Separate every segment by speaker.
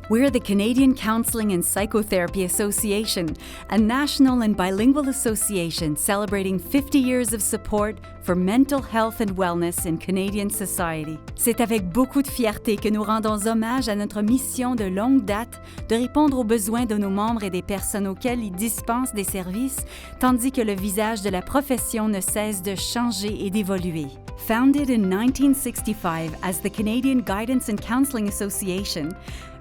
Speaker 1: We're the Canadian Counseling and Psychotherapy Association, a national and bilingual association celebrating 50 years of support for mental health and wellness in Canadian society. C'est avec beaucoup de fierté que nous rendons hommage à notre mission de longue date de répondre aux besoins de nos membres et des personnes auxquelles ils dispensent des services, tandis que le visage de la profession ne cesse de changer et d'évoluer. Founded in 1965 as the Canadian Guidance and Counseling Association,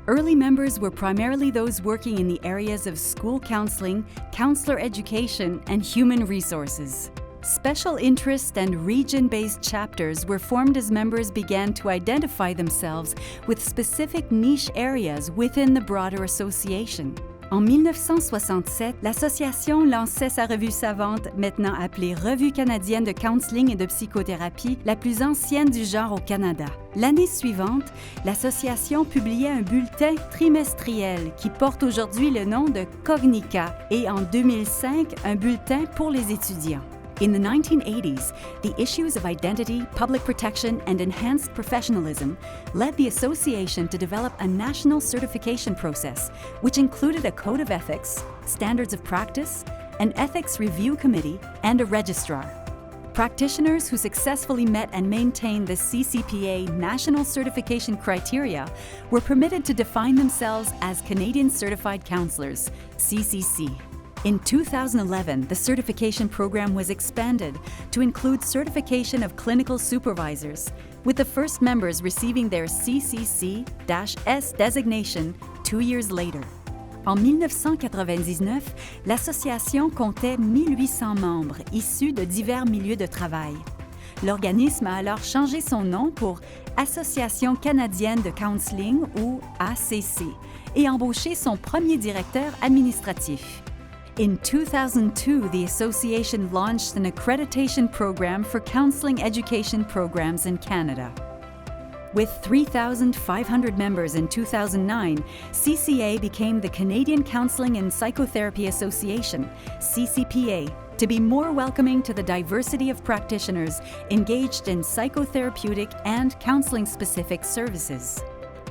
Speaker 1: early members were primarily those working in the areas of school counseling, counselor education, and human resources. Special interest and region-based chapters were formed as members began to identify themselves with specific niche areas within the broader association. En 1967, l'association lançait sa revue savante, maintenant appelée Revue canadienne de counseling et de psychothérapie, la plus ancienne du genre au Canada. L'année suivante, l'association publiait un bulletin trimestriel qui porte aujourd'hui le nom de Cognica et en 2005, un bulletin pour les étudiants. In the 1980s, the issues of identity, public protection, and enhanced professionalism led the association to develop a national certification process, which included a code of ethics, standards of practice, an ethics review committee, and a registrar. Practitioners who successfully met and maintained the CCPA national certification criteria were permitted to define themselves as Canadian Certified Counselors, CCC. In 2011, the certification program was expanded to include certification of clinical supervisors, with the first members receiving their CCC-S designation 2 years later. En 1999, l'association comptait 1800 membres issus de divers milieux de travail. L'organisme a alors changé son nom pour Association canadienne de counseling ou ACC et embauché son premier directeur administratif. In 2002, the association launched an accreditation program for counseling education programs in Canada. With 3,500 members in 2009, CCA became the Canadian Counseling and Psychotherapy Association, CCPA, to be more welcoming to the diversity of practitioners engaged in psychotherapeutic and counseling-specific services.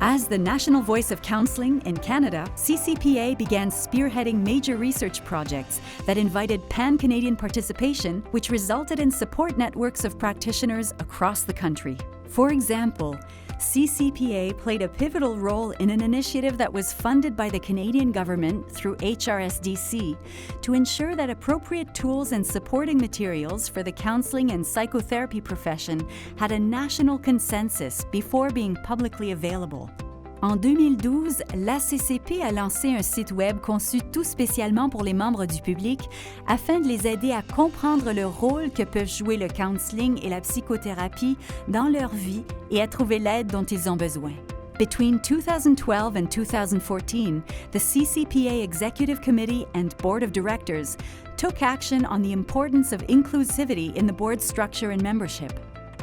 Speaker 1: As the national voice of counseling in Canada, CCPA began spearheading major research projects that invited pan-Canadian participation, which resulted in support networks of practitioners across the country. For example, CCPA played a pivotal role in an initiative that was funded by the Canadian government through HRSDC to ensure that appropriate tools and supporting materials for the counseling and psychotherapy profession had a national consensus before being publicly available. En 2012, la CCP a lancé un site web conçu tout spécialement pour les membres du public afin de les aider à comprendre le rôle que peuvent jouer le counseling et la psychothérapie dans leur vie et à trouver l'aide dont ils ont besoin. Between 2012 and 2014, the CCPA Executive Committee and Board of Directors took action on the importance of inclusivity in the board structure and membership.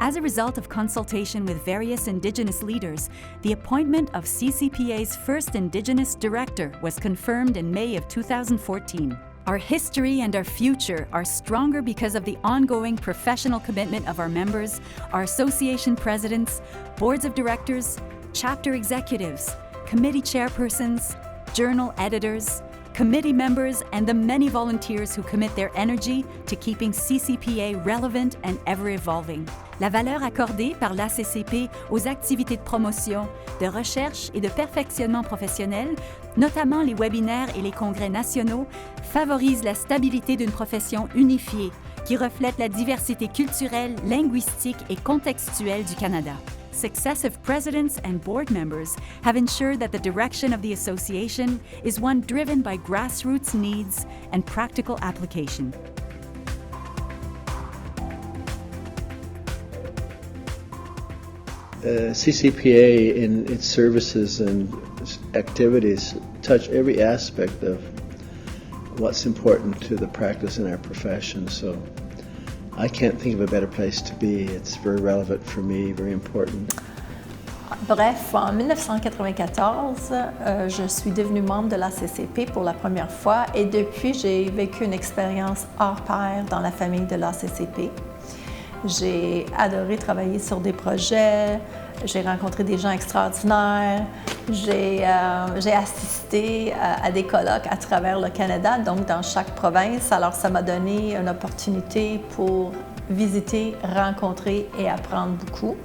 Speaker 1: As a result of consultation with various Indigenous leaders, the appointment of CCPA's first Indigenous director was confirmed in May of 2014. Our history and our future are stronger because of the ongoing professional commitment of our members, our association presidents, boards of directors, chapter executives, committee chairpersons, journal editors, committee members, and the many volunteers who commit their energy to keeping CCPA relevant and ever-evolving. La valeur accordée par l'ACCP aux activités de promotion, de recherche et de perfectionnement professionnel, notamment les webinaires et les congrès nationaux, favorise la stabilité d'une profession unifiée qui reflète la diversité culturelle, linguistique et contextuelle du Canada. Successive presidents and board members have ensured that the direction of the association is one driven by grassroots needs and practical application.
Speaker 2: CCPA in its services and activities touch every aspect of what's important to the practice in our profession. So I can't think of a better place to be. It's very relevant for me, very important.
Speaker 3: Bref, en 1994, je suis devenue membre de la CCP pour la première fois et depuis, j'ai vécu une expérience hors pair dans la famille de la CCP. J'ai adoré travailler sur des projets, j'ai rencontré des gens extraordinaires, j'ai assisté à des colloques à travers le Canada, donc dans chaque province. Alors ça m'a donné une opportunité pour visiter, rencontrer et apprendre beaucoup.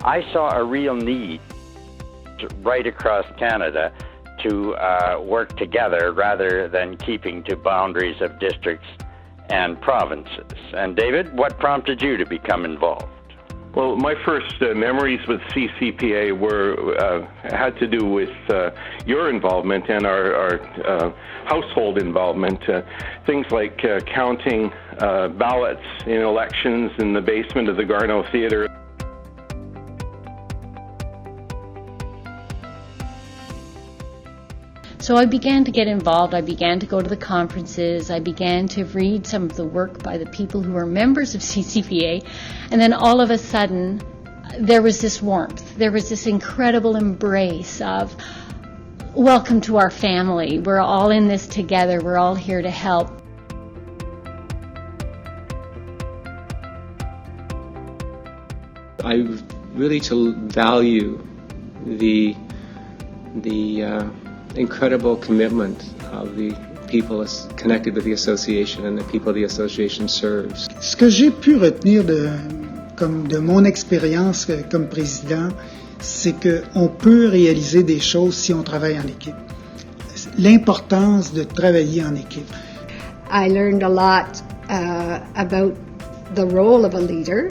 Speaker 4: I saw a real need right across Canada to work together rather than keeping to boundaries of districts and provinces. And David, what prompted you to become involved?
Speaker 5: Well, my first memories with CCPA had to do with your involvement and our household involvement. Things like counting ballots in elections in the basement of the Garneau Theatre.
Speaker 6: So I began to get involved. I began to go to the conferences. I began to read some of the work by the people who are members of CCPA. And then all of a sudden, there was this warmth. There was this incredible embrace of, welcome to our family. We're all in this together. We're all here to help.
Speaker 7: I really value the incredible commitment of the people connected with the association and the people the association serves.
Speaker 8: Ce que j'ai pu retenir de mon expérience comme président, c'est qu'on peut réaliser des choses si on travaille en équipe. L'importance de travailler en équipe.
Speaker 9: I learned a lot about the role of a leader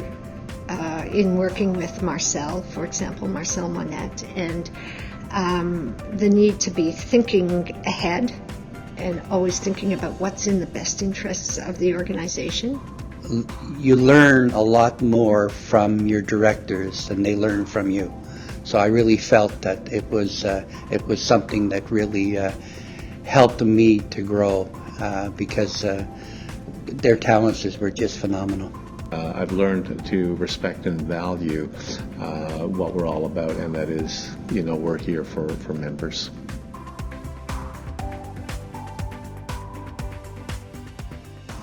Speaker 9: in working with Marcel, for example, Marcel Monette, and the need to be thinking ahead and always thinking about what's in the best interests of the organization.
Speaker 10: You learn a lot more from your directors than they learn from you. So I really felt that it was something that really helped me to grow because their talents were just phenomenal.
Speaker 11: I've learned to respect and value what we're all about, and that is, we're here for members.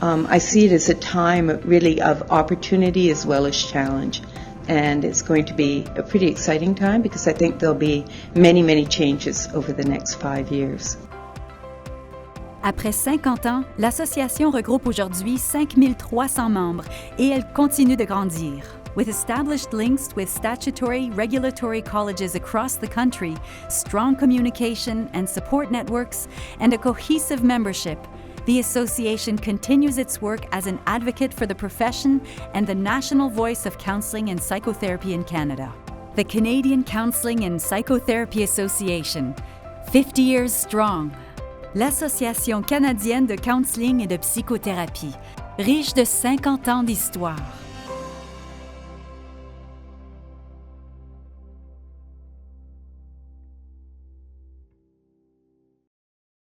Speaker 12: I see it as a time really of opportunity as well as challenge. And it's going to be a pretty exciting time because I think there'll be many, many changes over the next 5 years.
Speaker 1: Après 50 ans, l'association regroupe aujourd'hui 5300 membres et elle continue de grandir. With established links with statutory regulatory colleges across the country, strong communication and support networks, and a cohesive membership, the association continues its work as an advocate for the profession and the national voice of counselling and psychotherapy in Canada. The Canadian Counselling and Psychotherapy Association, 50 years strong. L'Association canadienne de counseling et de psychothérapie, riche de 50 ans d'histoire.